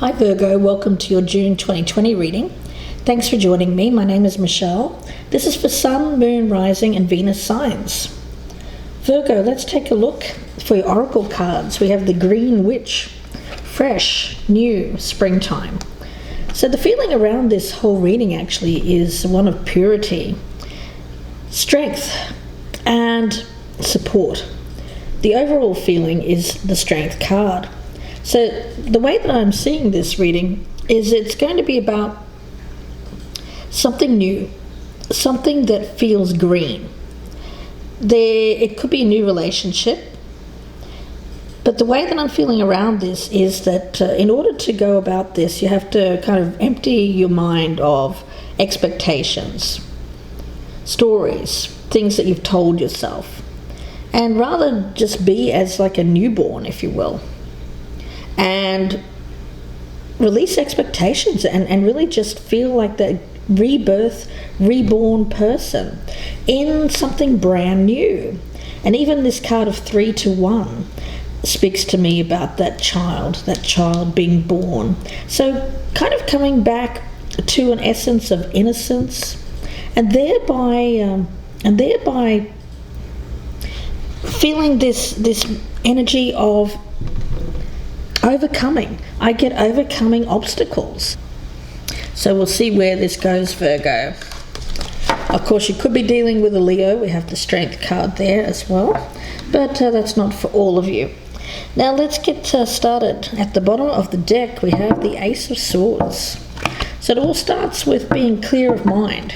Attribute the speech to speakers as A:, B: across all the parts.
A: Hi Virgo, welcome to your June 2020 reading. Thanks for joining me. My name is Michelle. This is for Sun, Moon, Rising and Venus signs. Virgo, let's take a look for your oracle cards. We have the Green Witch, fresh, new, springtime. So the feeling around this whole reading actually is one of purity, strength and support. The overall feeling is the Strength card. So the way that I'm seeing this reading is it's going to be about something new, something that feels green. It could be a new relationship, but the way that I'm feeling around this is that in order to go about this, you have to kind of empty your mind of expectations, stories, things that you've told yourself, and rather just be as like a newborn, if you will. And release expectations and really just feel like that reborn person in something brand new. And even this card of 3 to 1 speaks to me about that child being born. So kind of coming back to an essence of innocence and thereby feeling this energy of overcoming. I get overcoming obstacles. So we'll see where this goes, Virgo. Of course, you could be dealing with a Leo. We have the Strength card there as well. But that's not for all of you. Now let's get started. At the bottom of the deck, we have the Ace of Swords. So it all starts with being clear of mind.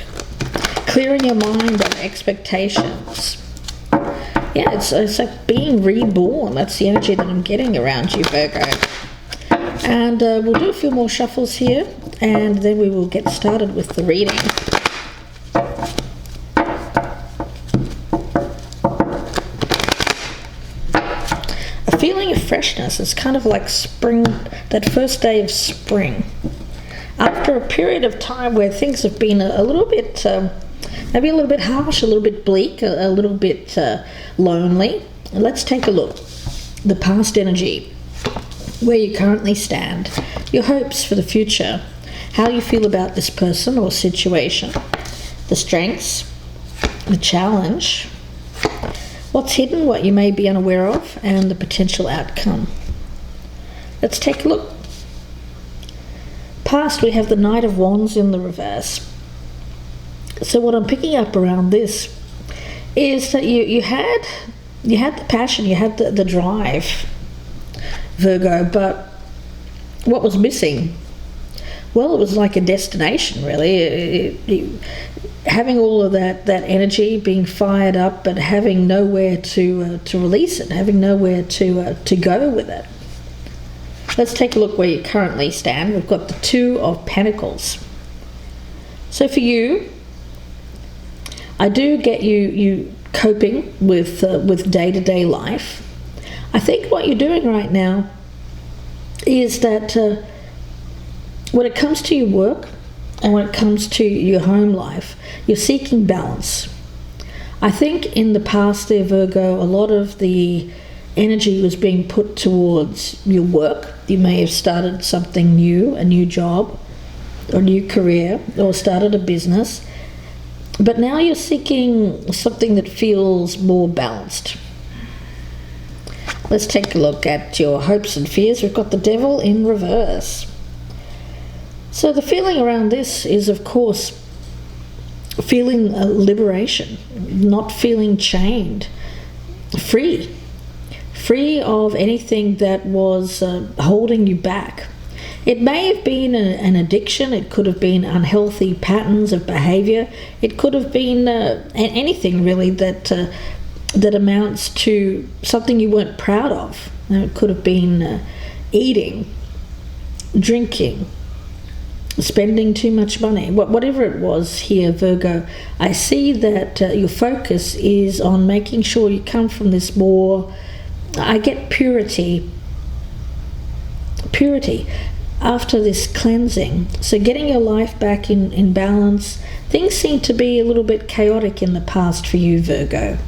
A: Clearing your mind of expectations. Yeah, it's like being reborn. That's the energy that I'm getting around you, Virgo. And we'll do a few more shuffles here, and then we will get started with the reading. A feeling of freshness. It's kind of like spring, that first day of spring. After a period of time where things have been a little bit... maybe a little bit harsh, a little bit bleak, a little bit lonely. Let's take a look. The past energy, where you currently stand, your hopes for the future, how you feel about this person or situation, the strengths, the challenge, what's hidden, what you may be unaware of, and the potential outcome. Let's take a look. Past, we have the Knight of Wands in the reverse. So what I'm picking up around this is that you had the passion, you had the drive, Virgo, but what was missing? Well, it was like a destination, really. Having all of that energy, being fired up, but having nowhere to release it, having nowhere to go with it. Let's take a look where you currently stand. We've got the Two of Pentacles. So for you, I do get you coping with day-to-day life. I think what you're doing right now is that when it comes to your work and when it comes to your home life, you're seeking balance. I think in the past there, Virgo, a lot of the energy was being put towards your work. You may have started something new, a new job, or a new career, or started a business. But now you're seeking something that feels more balanced. Let's take a look at your hopes and fears. We've got the Devil in reverse. So the feeling around this is, of course, feeling liberation, not feeling chained, free of anything that was holding you back. It may have been an addiction. It could have been unhealthy patterns of behavior. It could have been anything really that amounts to something you weren't proud of. It could have been eating, drinking, spending too much money. Whatever it was here, Virgo, I see that your focus is on making sure you come from this more, I get purity after this cleansing. So getting your life back in balance. Things seem to be a little bit chaotic in the past for you, Virgo.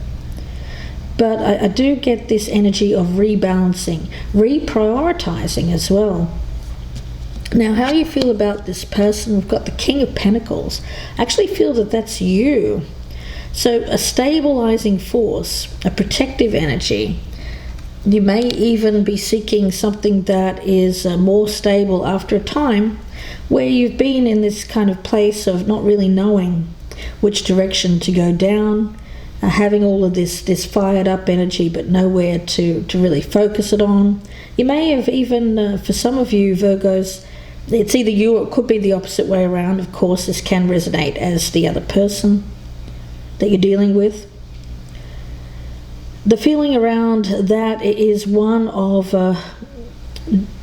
A: But I do get this energy of rebalancing, reprioritizing as well. Now, how you feel about this person, we've got the King of Pentacles. I actually feel that that's you. So a stabilizing force, a protective energy. You may even be seeking something that is more stable after a time where you've been in this kind of place of not really knowing which direction to go down, having all of this fired up energy but nowhere to really focus it on. You may have even, for some of you Virgos, it's either you or it could be the opposite way around. Of course, this can resonate as the other person that you're dealing with. The feeling around that is one of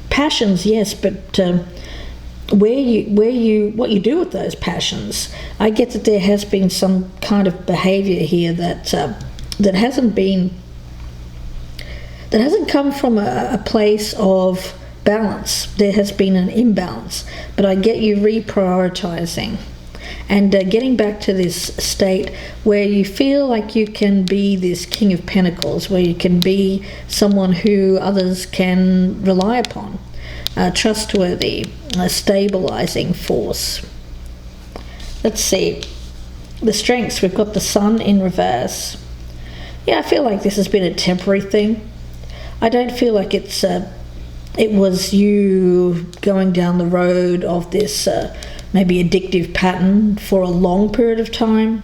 A: passions, yes, but what you do with those passions. I get that there has been some kind of behaviour here that hasn't come from a place of balance. There has been an imbalance, but I get you reprioritizing and getting back to this state where you feel like you can be this King of Pentacles, where you can be someone who others can rely upon, trustworthy, a stabilizing force. Let's see the strengths. We've got the Sun in reverse. Yeah, I feel like this has been a temporary thing. I don't feel like it was you going down the road of this maybe addictive pattern for a long period of time.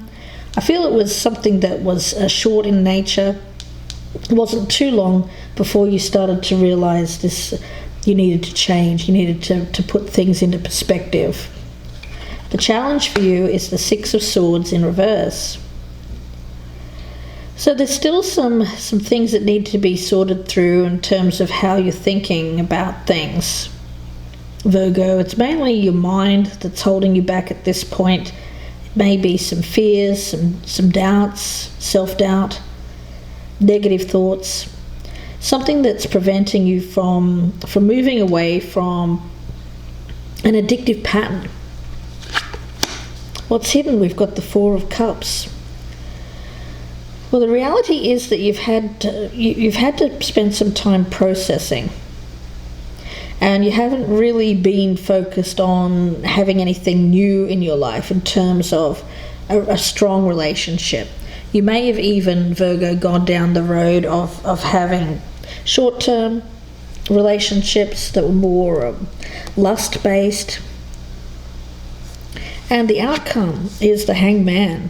A: I feel it was something that was short in nature. It wasn't too long before you started to realize this. You needed to change. You needed to put things into perspective. The challenge for you is the Six of Swords in reverse. So there's still some things that need to be sorted through in terms of how you're thinking about things, Virgo. It's mainly your mind that's holding you back at this point. It may be some fears, some doubts, self-doubt, negative thoughts, something that's preventing you from moving away from an addictive pattern. What's hidden? We've got the Four of Cups. Well, the reality is that you've had to spend some time processing, and you haven't really been focused on having anything new in your life in terms of a strong relationship. You may have even, Virgo, gone down the road of having short-term relationships that were more lust-based, and the outcome is the Hangman.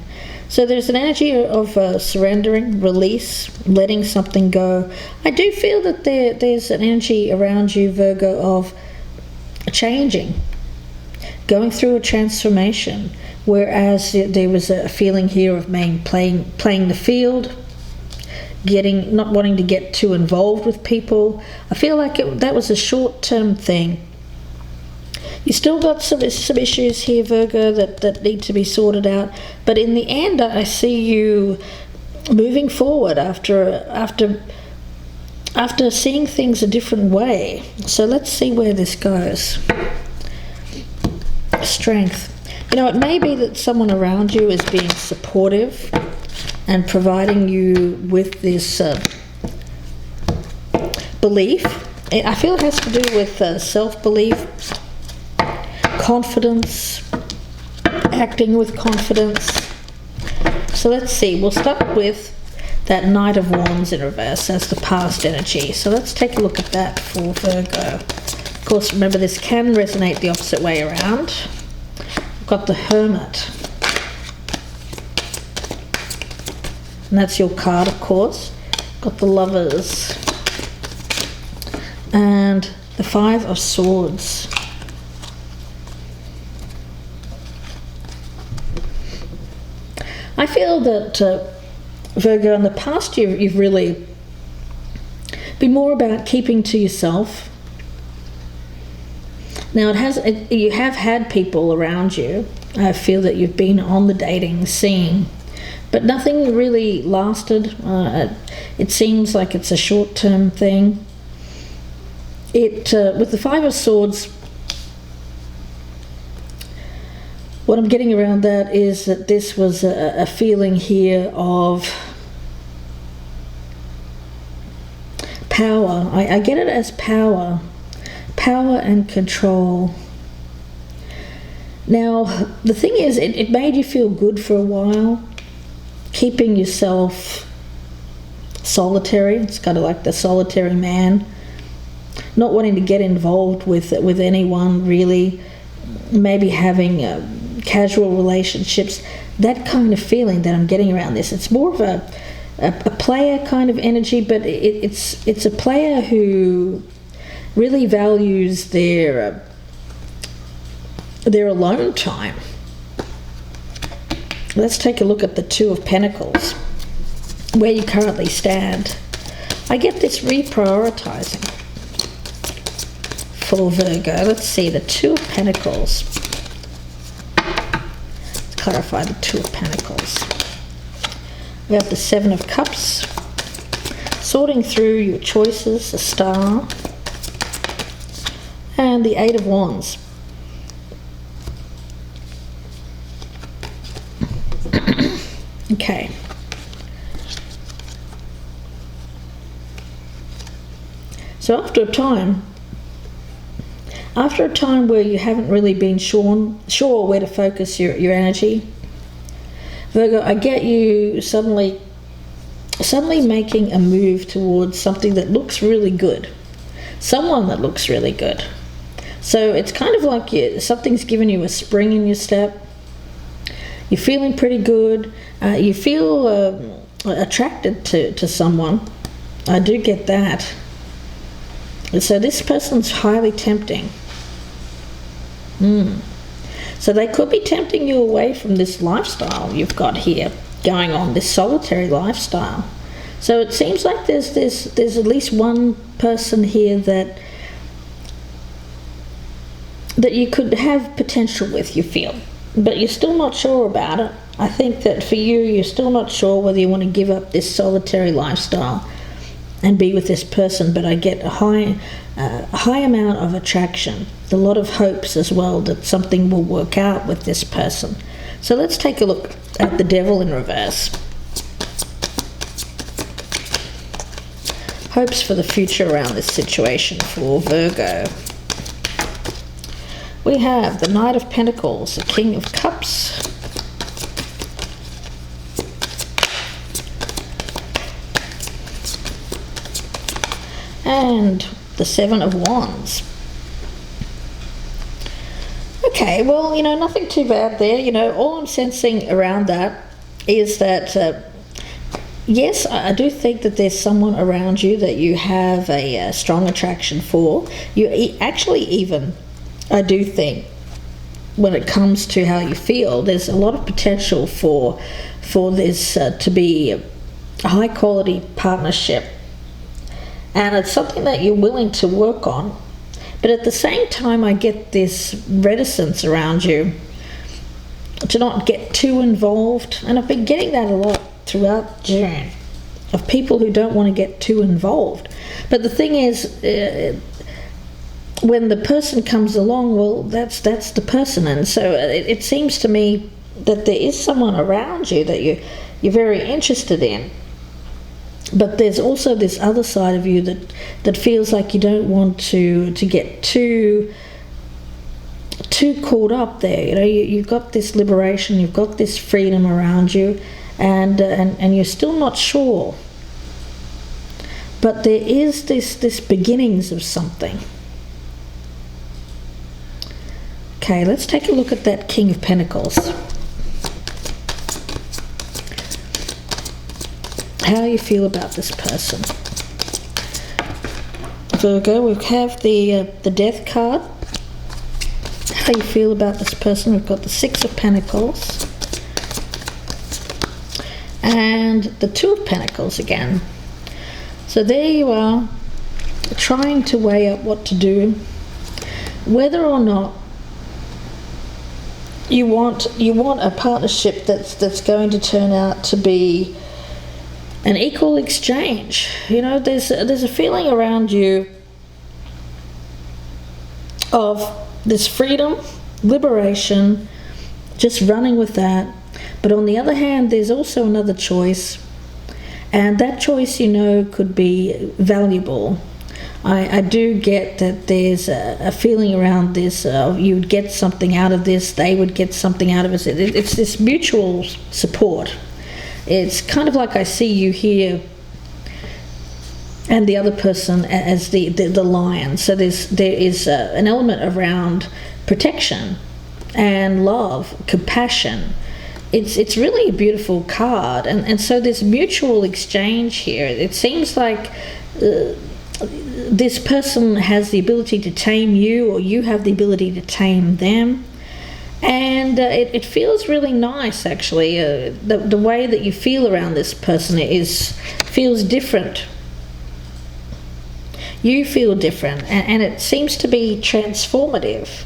A: So there's an energy of surrendering, release, letting something go. I do feel that there's an energy around you, Virgo, of changing, going through a transformation, whereas there was a feeling here of playing the field, not wanting to get too involved with people. I feel like that was a short-term thing. You still got some issues here, Virgo, that need to be sorted out. But in the end, I see you moving forward after seeing things a different way. So let's see where this goes. Strength. It may be that someone around you is being supportive and providing you with this belief. I feel it has to do with self-belief, confidence, acting with confidence. So let's see, we'll start with that Knight of Wands in reverse as the past energy. So let's take a look at that for Virgo. Of course, remember, this can resonate the opposite way around. We've got the Hermit, and that's your card, of course. Got the Lovers and the Five of Swords. I feel that, Virgo, in the past you've really been more about keeping to yourself. Now, you have had people around you. I feel that you've been on the dating scene, but nothing really lasted. It seems like it's a short-term thing. With the Five of Swords, what I'm getting around that is that this was a feeling here of power. I get it as power and control. Now, the thing is, it made you feel good for a while, keeping yourself solitary. It's kind of like the solitary man, not wanting to get involved with anyone really, maybe having casual relationships. That kind of feeling that I'm getting around this. It's more of a player kind of energy, but it's a player who really values their alone time. Let's take a look at the Two of Pentacles, where you currently stand. I get this reprioritizing for Virgo. Let's see, the Two of Pentacles. Let's clarify the Two of Pentacles. We have the Seven of Cups, sorting through your choices, a Star, and the Eight of Wands. Okay. So after a time where you haven't really been sure where to focus your energy, Virgo, I get you suddenly making a move towards something that looks really good, someone that looks really good. So it's kind of like something's given you a spring in your step. You're feeling pretty good. You feel attracted to someone. I do get that. So this person's highly tempting. So they could be tempting you away from this lifestyle you've got here going on, this solitary lifestyle. So it seems like there's at least one person here that you could have potential with, you feel, but you're still not sure about it. I think that for you, you're still not sure whether you want to give up this solitary lifestyle and be with this person, but I get a high amount of attraction, a lot of hopes as well that something will work out with this person. So let's take a look at the Devil in reverse. Hopes for the future around this situation for Virgo. We have the Knight of Pentacles, the King of Cups, and the Seven of Wands. Okay, well, nothing too bad there. All I'm sensing around that is that, yes, I do think that there's someone around you that you have a strong attraction for. You actually even, I do think, when it comes to how you feel, there's a lot of potential for this to be a high-quality partnership. And it's something that you're willing to work on. But at the same time, I get this reticence around you to not get too involved. And I've been getting that a lot throughout June, of people who don't want to get too involved. But the thing is, when the person comes along, well, that's the person. And so it seems to me that there is someone around you that you're very interested in. But there's also this other side of you that feels like you don't want to get too caught up there. You've got this liberation, you've got this freedom around you, and you're still not sure. But there is this beginnings of something. Okay, let's take a look at that King of Pentacles. How you feel about this person. Virgo, we have the Death card. How you feel about this person. We've got the Six of Pentacles. And the Two of Pentacles again. So there you are, trying to weigh up what to do. Whether or not you want a partnership that's going to turn out to be an equal exchange. There's a feeling around you of this freedom, liberation, just running with that. But on the other hand, there's also another choice, and that choice could be valuable. I do get that there's a feeling around this. You would get something out of this, they would get something out of it. It's this mutual support. It's kind of like I see you here and the other person as the lion. So there is an element around protection and love, compassion. It's really a beautiful card, and so there's mutual exchange here. It seems like this person has the ability to tame you, or you have the ability to tame them. And it feels really nice, actually. The way that you feel around this person feels different. You feel different, and it seems to be transformative.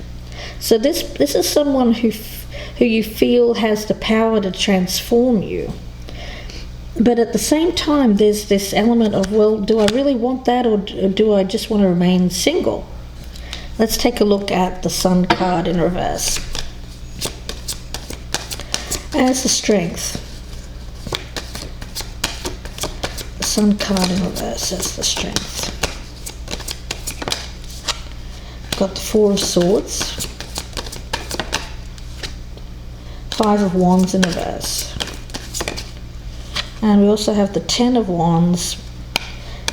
A: So this is someone who you feel has the power to transform you. But at the same time, there's this element of, well, do I really want that, or do I just want to remain single? Let's take a look at the Sun card in reverse. As the Strength. The Sun card in reverse as the Strength. Got the Four of Swords. Five of Wands in reverse. And we also have the Ten of Wands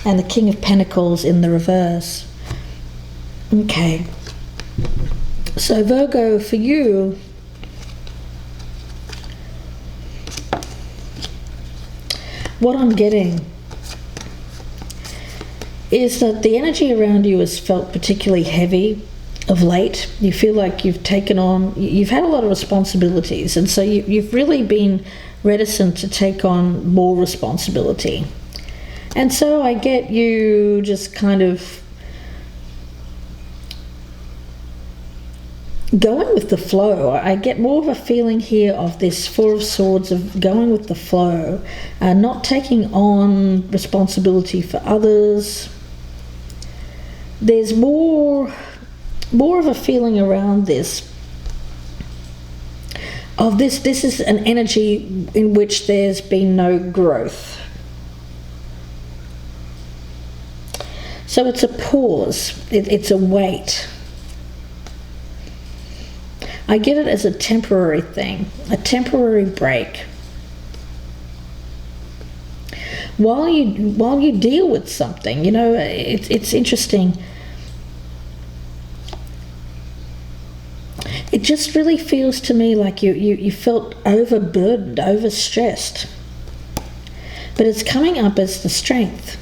A: and the King of Pentacles in the reverse. Okay. So Virgo, for you, what I'm getting is that the energy around you has felt particularly heavy of late. You feel like you've taken on, you've had a lot of responsibilities, and so you've really been reticent to take on more responsibility. And so I get you just kind of going with the flow. I get more of a feeling here of this Four of Swords, of going with the flow, not taking on responsibility for others. There's more of a feeling around this of this is an energy in which there's been no growth. So it's a pause, it's a wait. I get it as a temporary thing, a temporary break. While you deal with something, it's interesting. It just really feels to me like you felt overburdened, overstressed. But it's coming up as the Strength.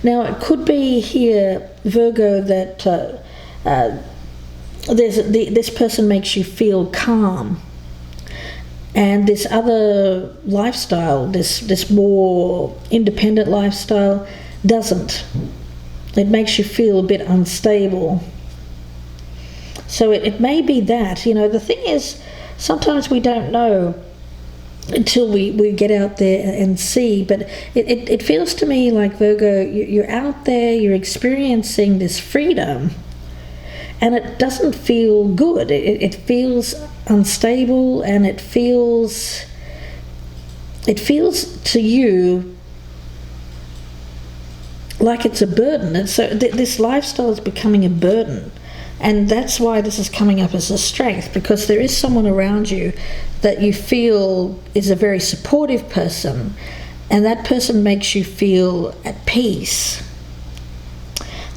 A: Now, it could be here, Virgo, that this person makes you feel calm. And this other lifestyle, this more independent lifestyle, doesn't. It makes you feel a bit unstable. So it may be that, the thing is, sometimes we don't know until we get out there and see, but it feels to me like, Virgo, you're out there, you're experiencing this freedom, and it doesn't feel good. It feels unstable, and it feels to you like it's a burden. And so this lifestyle is becoming a burden. And that's why this is coming up as a Strength, because there is someone around you that you feel is a very supportive person, and that person makes you feel at peace.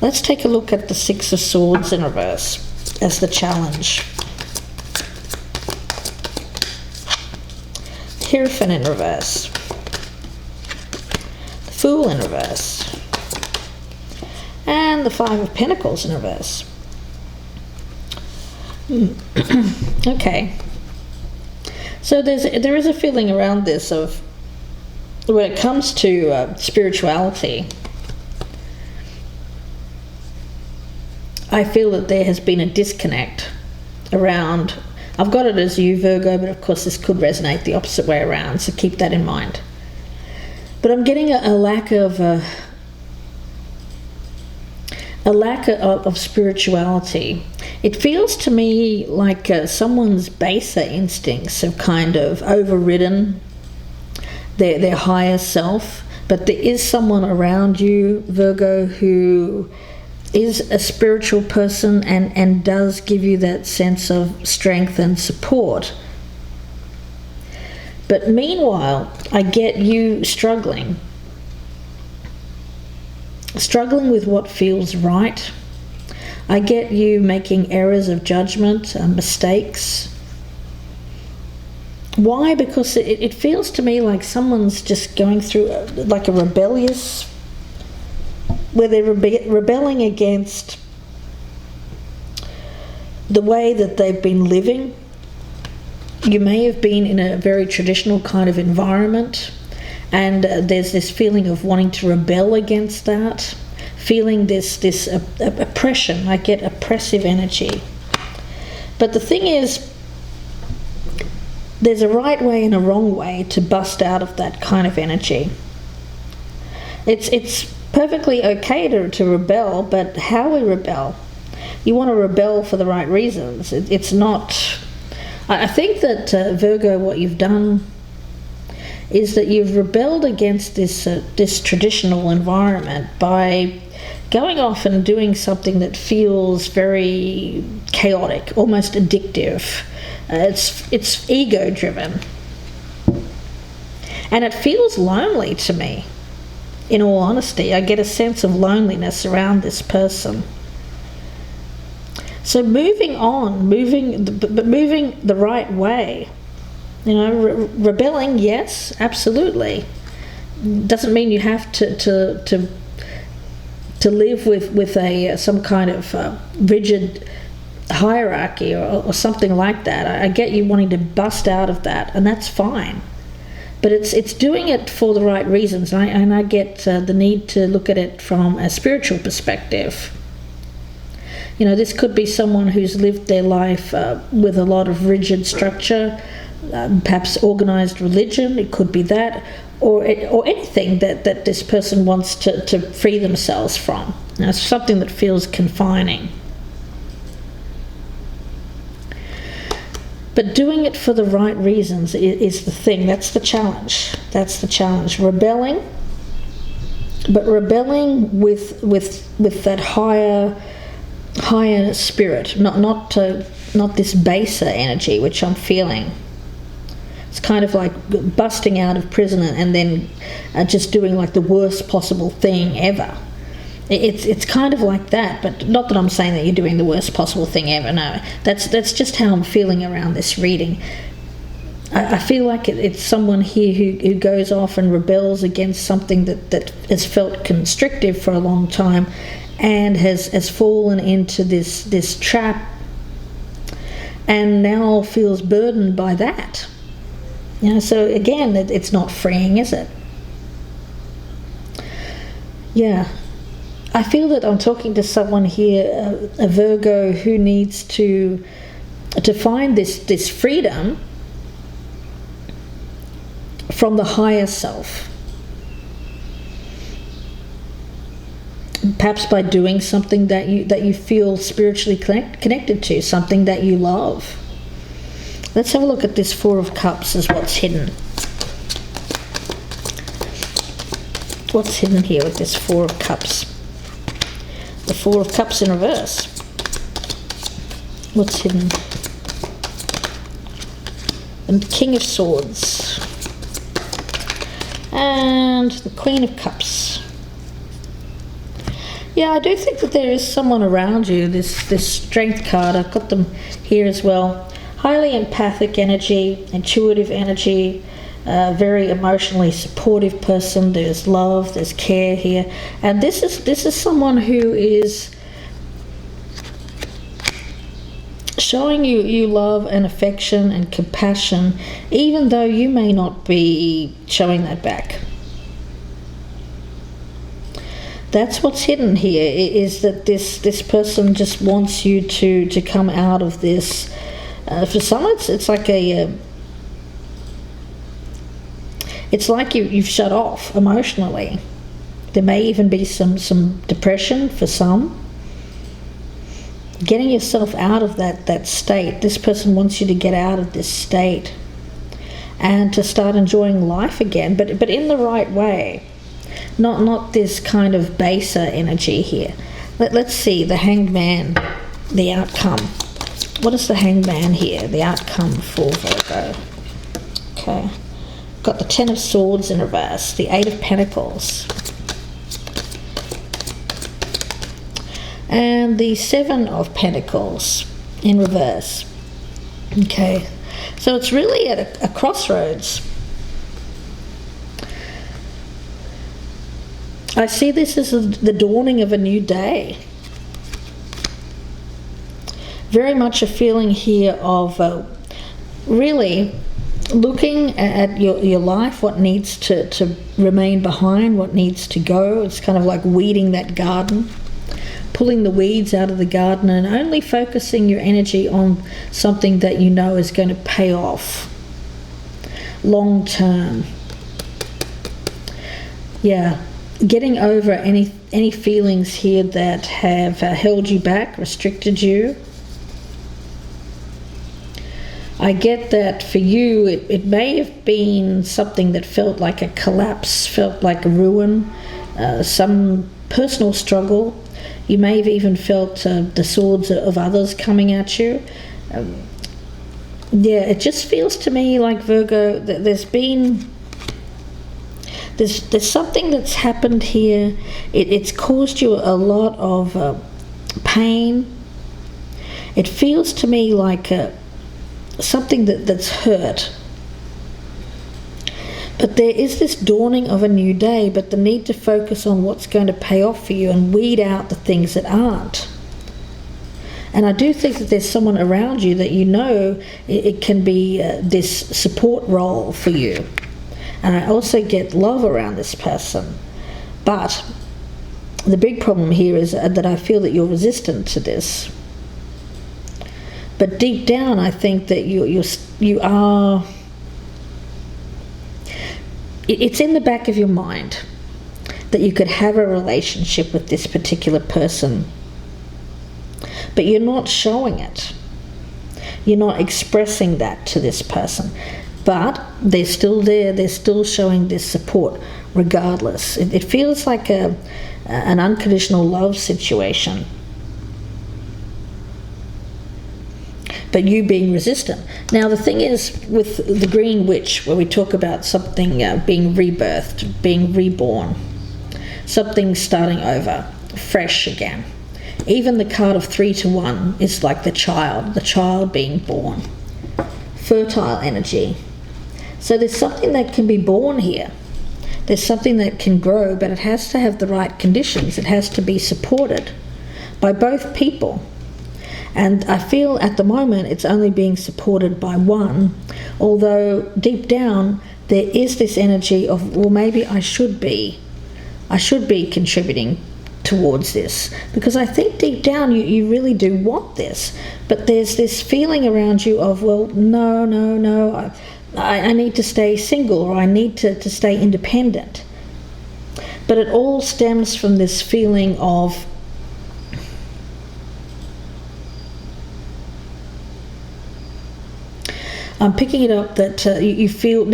A: Let's take a look at the Six of Swords in reverse as the challenge. Hierophant in reverse. The Fool in reverse. And the Five of Pentacles in reverse. Okay, so there is a feeling around this of, when it comes to spirituality, I feel that there has been a disconnect around. I've got it as you, Virgo, but of course this could resonate the opposite way around, so keep that in mind. But I'm getting a lack of spirituality. It feels to me like someone's baser instincts have kind of overridden their higher self. But there is someone around you, Virgo, who is a spiritual person and does give you that sense of strength and support. But meanwhile, I get you struggling with what feels right. I get you making errors of judgment and mistakes. Why? Because it feels to me like someone's just going through like a rebellious, where they're rebelling against the way that they've been living. You may have been in a very traditional kind of environment, and there's this feeling of wanting to rebel against that, feeling this oppression. I get oppressive energy. But the thing is, there's a right way and a wrong way to bust out of that kind of energy. It's perfectly okay to rebel, but how we rebel? You want to rebel for the right reasons. It's not... I think that, Virgo, what you've done is that you've rebelled against this traditional environment by going off and doing something that feels very chaotic, almost addictive. It's ego-driven. And it feels lonely to me, in all honesty. I get a sense of loneliness around this person. So moving on, moving the right way, rebelling, yes, absolutely. Doesn't mean you have to live with some kind of rigid hierarchy or something like that. I get you wanting to bust out of that, and that's fine. But it's doing it for the right reasons, and I get the need to look at it from a spiritual perspective. This could be someone who's lived their life with a lot of rigid structure, perhaps organized religion. It could be that, or anything that this person wants to free themselves from. Something that feels confining. But doing it for the right reasons is the thing. That's the challenge. Rebelling, but rebelling with that higher spirit, not this baser energy which I'm feeling. It's kind of like busting out of prison and then just doing like the worst possible thing ever. It's kind of like that, but not that I'm saying that you're doing the worst possible thing ever. No, that's just how I'm feeling around this reading. I feel like it's someone here who goes off and rebels against something that has felt constrictive for a long time, and has fallen into this trap, and now feels burdened by that. So again, it's not freeing, is it? Yeah. I feel that I'm talking to someone here, a Virgo, who needs to find this freedom from the higher self. Perhaps by doing something that you feel spiritually connected to, something that you love. Let's have a look at this Four of Cups as what's hidden. What's hidden here with this Four of Cups? The Four of Cups in reverse. What's hidden? The King of Swords. And the Queen of Cups. Yeah, I do think that there is someone around you. This Strength card, I've got them here as well. Highly empathic energy, intuitive energy, very emotionally supportive person. There's love, there's care here, and this is someone who is showing you love and affection and compassion, even though you may not be showing that back. That's what's hidden here, is that this person just wants you to come out of this. For some, it's like it's like you've shut off emotionally. There may even be some depression for some. Getting yourself out of that state. This person wants you to get out of this state and to start enjoying life again, but in the right way. not this kind of baser energy here. Let's see the Hanged Man, the outcome. What is the Hanged Man here? The outcome for Virgo. Okay. Got the Ten of Swords in reverse, the Eight of Pentacles, and the Seven of Pentacles in reverse. Okay. So it's really at a crossroads. I see this as the dawning of a new day. Very much a feeling here of really looking at your life, what needs to remain behind, what needs to go. It's kind of like weeding that garden, pulling the weeds out of the garden, and only focusing your energy on something that you know is going to pay off long term. Yeah. Getting over any feelings here that have held you back, restricted you. I get that for you it may have been something that felt like a collapse, felt like a ruin, some personal struggle. You may have even felt the swords of others coming at you. Yeah, it just feels to me like, Virgo, that there's something that's happened here. It's caused you a lot of pain. It feels to me like something that's hurt. But there is this dawning of a new day, but the need to focus on what's going to pay off for you and weed out the things that aren't. And I do think that there's someone around you that you know it can be this support role for you. And I also get love around this person. But the big problem here is that I feel that you're resistant to this. But deep down, I think that you are... It's in the back of your mind that you could have a relationship with this particular person. But you're not showing it. You're not expressing that to this person. But they're still there, they're still showing this support regardless. It feels like an unconditional love situation. But you being resistant. Now the thing is, with the Green Witch, where we talk about something being rebirthed, being reborn, something starting over, fresh again. Even the card of 3 to 1 is like the child being born. Fertile energy. So there's something that can be born here. There's something that can grow, but it has to have the right conditions. It has to be supported by both people. And I feel at the moment it's only being supported by one, although deep down there is this energy of, well, maybe I should be contributing towards this, because I think deep down you really do want this, but there's this feeling around you of, well, no, I need to stay single, or I need to stay independent. But it all stems from this feeling of I'm picking it up that you feel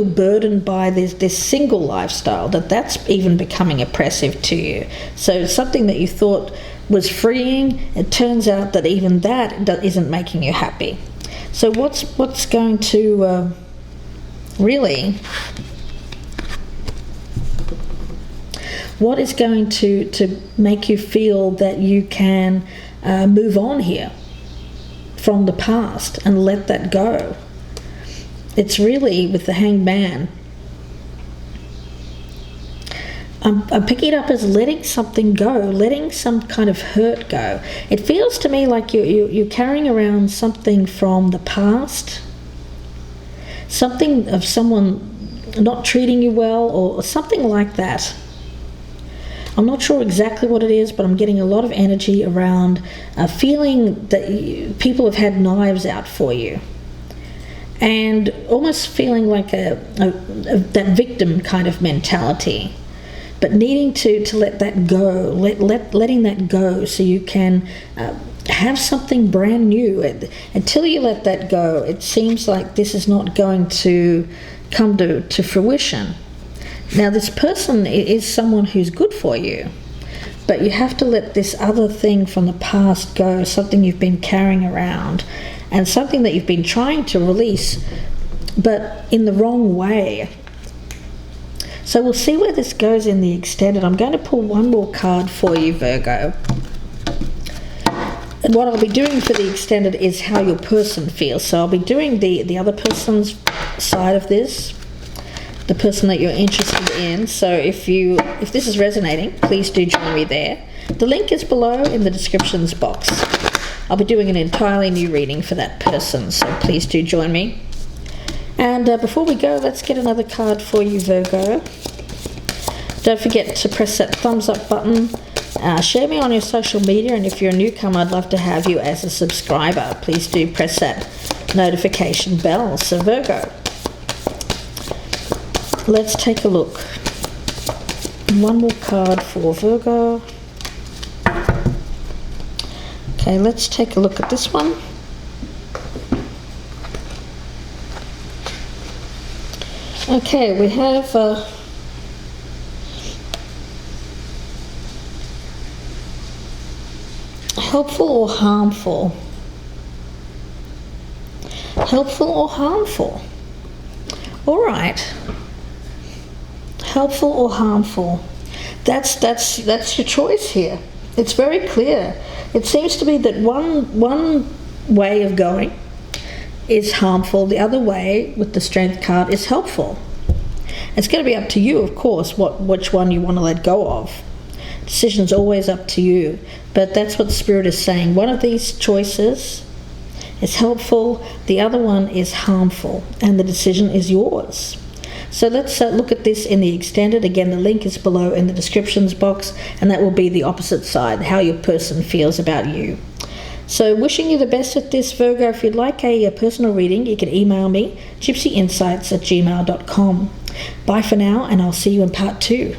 A: burdened by this single lifestyle, that's even becoming oppressive to you. So something that you thought was freeing, it turns out that even that isn't making you happy. So what's going to really, what is going to make you feel that you can move on here from the past and let that go? It's really with the Hanged Man. I'm picking it up as letting something go, letting some kind of hurt go. It feels to me like you're carrying around something from the past, something of someone not treating you well, or something like that. I'm not sure exactly what it is, but I'm getting a lot of energy around a feeling that people have had knives out for you. And almost feeling like that victim kind of mentality, but needing to let that go, letting that go, so you can have something brand new. Until you let that go, it seems like this is not going to come to fruition. Now, this person is someone who's good for you, but you have to let this other thing from the past go, something you've been carrying around, and something that you've been trying to release, but in the wrong way. So we'll see where this goes in the extended. I'm going to pull one more card for you, Virgo. And what I'll be doing for the extended is how your person feels. So I'll be doing the other person's side of this, the person that you're interested in. So if this is resonating, please do join me there. The link is below in the descriptions box. I'll be doing an entirely new reading for that person, so please do join me. And before we go, let's get another card for you, Virgo. Don't forget to press that thumbs up button. Share me on your social media, and if you're a newcomer, I'd love to have you as a subscriber. Please do press that notification bell. So Virgo, let's take a look. One more card for Virgo. Okay, let's take a look at this one. Okay, we have helpful or harmful. Helpful or harmful. All right. Helpful or harmful. That's your choice here. It's very clear. It seems to be that one way of going is harmful, the other way with the Strength card is helpful. It's going to be up to you, of course, which one you want to let go of. Decision's always up to you, but that's what the Spirit is saying. One of these choices is helpful, the other one is harmful, and the decision is yours. So let's look at this in the extended. Again, the link is below in the descriptions box, and that will be the opposite side, how your person feels about you. So wishing you the best with this, Virgo. If you'd like a personal reading, you can email me, gypsyinsights@gmail.com. Bye for now, and I'll see you in part 2.